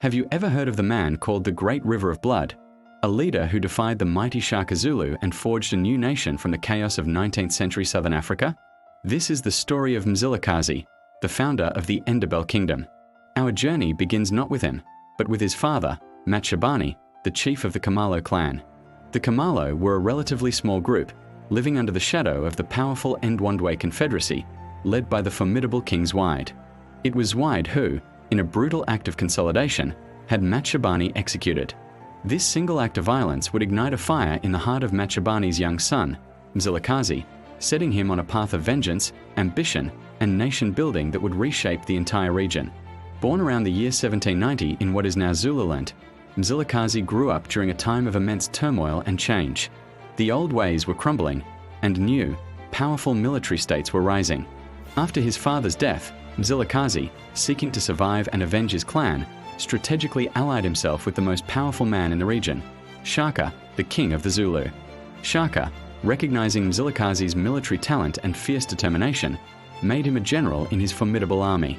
Have you ever heard of the man called the Great River of Blood? A leader who defied the mighty Shaka Zulu and forged a new nation from the chaos of 19th century Southern Africa? This is the story of Mzilikazi, the founder of the Endebel Kingdom. Our journey begins not with him, but with his father, Machibani, the chief of the Kamalo clan. The Kamalo were a relatively small group, living under the shadow of the powerful Ndwandwe Confederacy, led by the formidable King Zwide. It was Zwide who, in a brutal act of consolidation, had Machibani executed. This single act of violence would ignite a fire in the heart of Machibani's young son, Mzilikazi, setting him on a path of vengeance, ambition, and nation-building that would reshape the entire region. Born around the year 1790 in what is now Zululand, Mzilikazi grew up during a time of immense turmoil and change. The old ways were crumbling, and new, powerful military states were rising. After his father's death, Mzilikazi, seeking to survive and avenge his clan, strategically allied himself with the most powerful man in the region, Shaka, the king of the Zulu. Shaka, recognizing Mzilikazi's military talent and fierce determination, made him a general in his formidable army.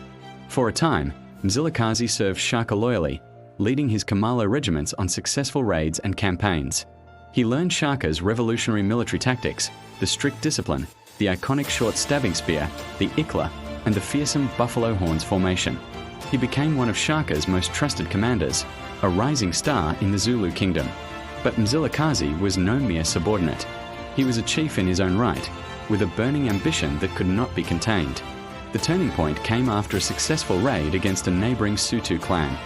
For a time, Mzilikazi served Shaka loyally, leading his Kamalo regiments on successful raids and campaigns. He learned Shaka's revolutionary military tactics, the strict discipline, the iconic short stabbing spear, the ikla, and the fearsome buffalo horns formation. He became one of Shaka's most trusted commanders, a rising star in the Zulu kingdom. But Mzilikazi was no mere subordinate. He was a chief in his own right, with a burning ambition that could not be contained. The turning point came after a successful raid against a neighboring Sutu clan.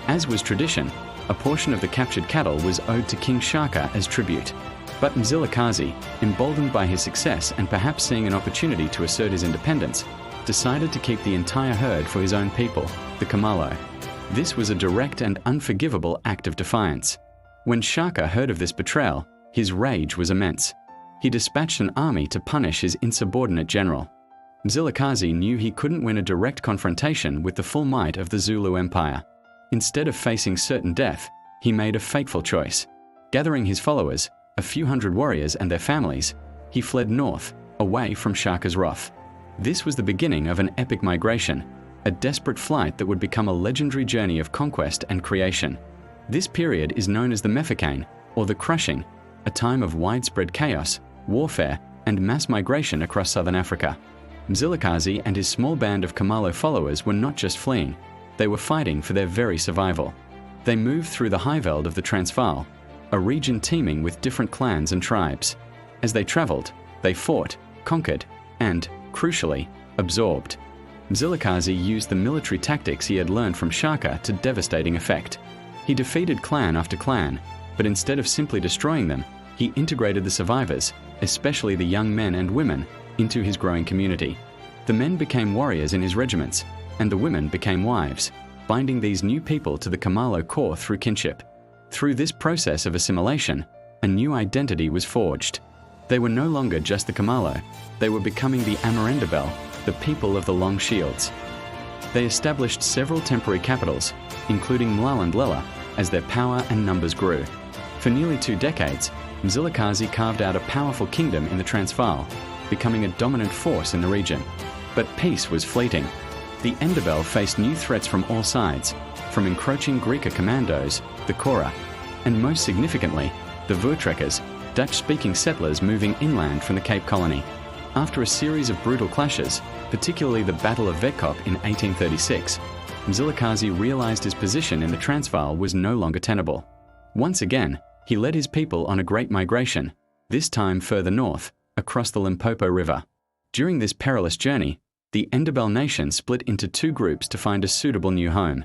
As was tradition, a portion of the captured cattle was owed to King Shaka as tribute. But Mzilikazi, emboldened by his success and perhaps seeing an opportunity to assert his independence, decided to keep the entire herd for his own people, the Kamalo. This was a direct and unforgivable act of defiance. When Shaka heard of this betrayal, his rage was immense. He dispatched an army to punish his insubordinate general. Mzilikazi knew he couldn't win a direct confrontation with the full might of the Zulu Empire. Instead of facing certain death, he made a fateful choice. Gathering his followers, a few hundred warriors and their families, he fled north, away from Shaka's wrath. This was the beginning of an epic migration, a desperate flight that would become a legendary journey of conquest and creation. This period is known as the Mefeking, or the Crushing, a time of widespread chaos, warfare, and mass migration across southern Africa. Mzilikazi and his small band of Kamalo followers were not just fleeing, they were fighting for their very survival. They moved through the Highveld of the Transvaal, a region teeming with different clans and tribes. As they traveled, they fought, conquered, and, crucially, absorbed. Mzilikazi used the military tactics he had learned from Shaka to devastating effect. He defeated clan after clan, but instead of simply destroying them, he integrated the survivors, especially the young men and women, into his growing community. The men became warriors in his regiments, and the women became wives, binding these new people to the Kamalo core through kinship. Through this process of assimilation, a new identity was forged. They were no longer just the Kamalo, they were becoming the Amarendebel, the people of the long shields. They established several temporary capitals, including Mlalandlela, as their power and numbers grew. For nearly 2 decades, Mzilikazi carved out a powerful kingdom in the Transvaal, becoming a dominant force in the region. But peace was fleeting. The Endebel faced new threats from all sides, from encroaching Griqua commandos, the Kora, and most significantly, the Voortrekkers, Dutch-speaking settlers moving inland from the Cape Colony. After a series of brutal clashes, particularly the Battle of Wekop in 1836, Mzilikazi realized his position in the Transvaal was no longer tenable. Once again, he led his people on a great migration, this time further north, across the Limpopo River. During this perilous journey, the Endebel nation split into 2 groups to find a suitable new home.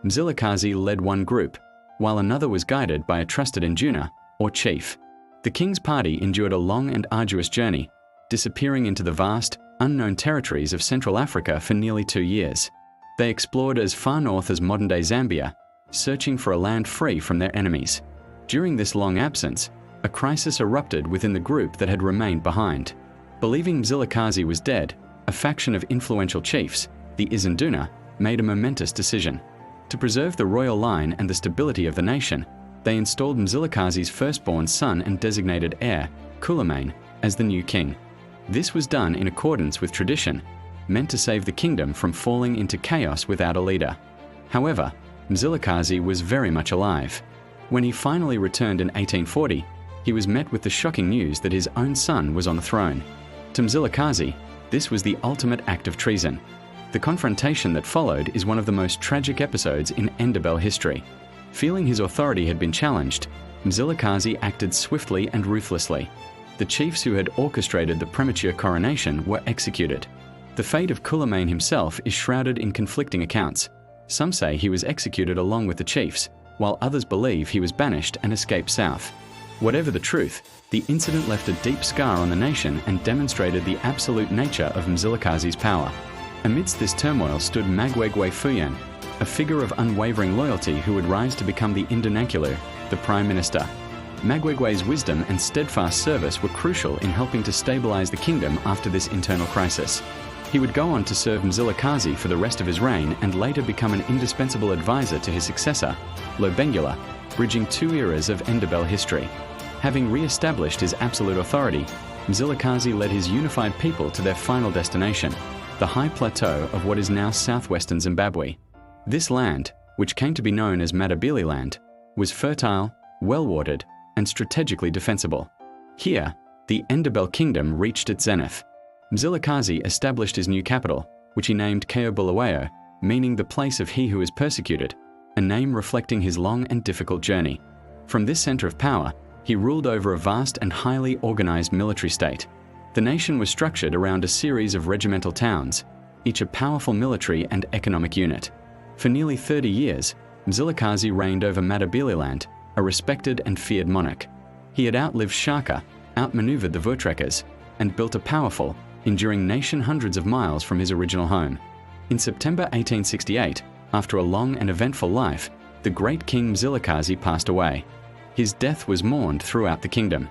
Mzilikazi led one group, while another was guided by a trusted Nduna, or chief. The king's party endured a long and arduous journey, disappearing into the vast, unknown territories of Central Africa for nearly 2 years. They explored as far north as modern-day Zambia, searching for a land free from their enemies. During this long absence, a crisis erupted within the group that had remained behind. Believing Mzilikazi was dead, a faction of influential chiefs, the Izinduna, made a momentous decision. To preserve the royal line and the stability of the nation, they installed Mzilikazi's firstborn son and designated heir, Kulamane, as the new king. This was done in accordance with tradition, meant to save the kingdom from falling into chaos without a leader. However, Mzilikazi was very much alive. When he finally returned in 1840, he was met with the shocking news that his own son was on the throne. To Mzilikazi, this was the ultimate act of treason. The confrontation that followed is one of the most tragic episodes in Ndebele history. Feeling his authority had been challenged, Mzilikazi acted swiftly and ruthlessly. The chiefs who had orchestrated the premature coronation were executed. The fate of Kulamane himself is shrouded in conflicting accounts. Some say he was executed along with the chiefs, while others believe he was banished and escaped south. Whatever the truth, the incident left a deep scar on the nation and demonstrated the absolute nature of Mzilikazi's power. Amidst this turmoil stood Magwegwe Fuyan, a figure of unwavering loyalty who would rise to become the Indanankulu, the Prime Minister. Magwegwe's wisdom and steadfast service were crucial in helping to stabilize the kingdom after this internal crisis. He would go on to serve Mzilikazi for the rest of his reign and later become an indispensable advisor to his successor, Lobengula, bridging two eras of Ndebele history. Having re-established his absolute authority, Mzilikazi led his unified people to their final destination, the high plateau of what is now southwestern Zimbabwe. This land, which came to be known as Matabele land, was fertile, well-watered, and strategically defensible. Here, the Ndebele kingdom reached its zenith. Mzilikazi established his new capital, which he named Keo Bulawayo, meaning the place of he who is persecuted, a name reflecting his long and difficult journey. From this center of power, he ruled over a vast and highly organized military state. The nation was structured around a series of regimental towns, each a powerful military and economic unit. For nearly 30 years, Mzilikazi reigned over Matabele land, a respected and feared monarch. He had outlived Shaka, outmaneuvered the Voortrekkers, and built a powerful, enduring nation hundreds of miles from his original home. In September 1868, after a long and eventful life, the great King Mzilikazi passed away. His death was mourned throughout the kingdom.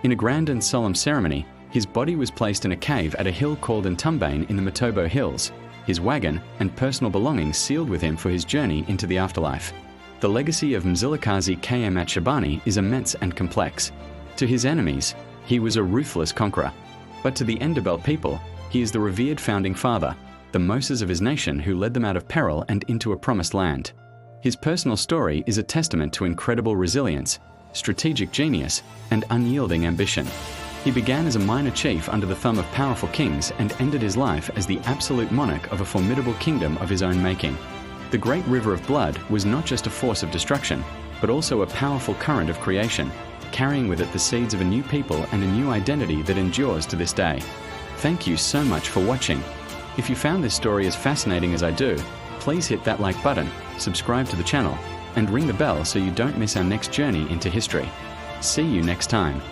In a grand and solemn ceremony, his body was placed in a cave at a hill called Ntumbane in the Matobo Hills, his wagon and personal belongings sealed with him for his journey into the afterlife. The legacy of Mzilikazi KM at Shabani is immense and complex. To his enemies, he was a ruthless conqueror. But to the Ndebele people, he is the revered founding father, the Moses of his nation who led them out of peril and into a promised land. His personal story is a testament to incredible resilience, strategic genius, and unyielding ambition. He began as a minor chief under the thumb of powerful kings and ended his life as the absolute monarch of a formidable kingdom of his own making. The Great River of Blood was not just a force of destruction, but also a powerful current of creation, carrying with it the seeds of a new people and a new identity that endures to this day. Thank you so much for watching. If you found this story as fascinating as I do, please hit that like button, subscribe to the channel, and ring the bell so you don't miss our next journey into history. See you next time.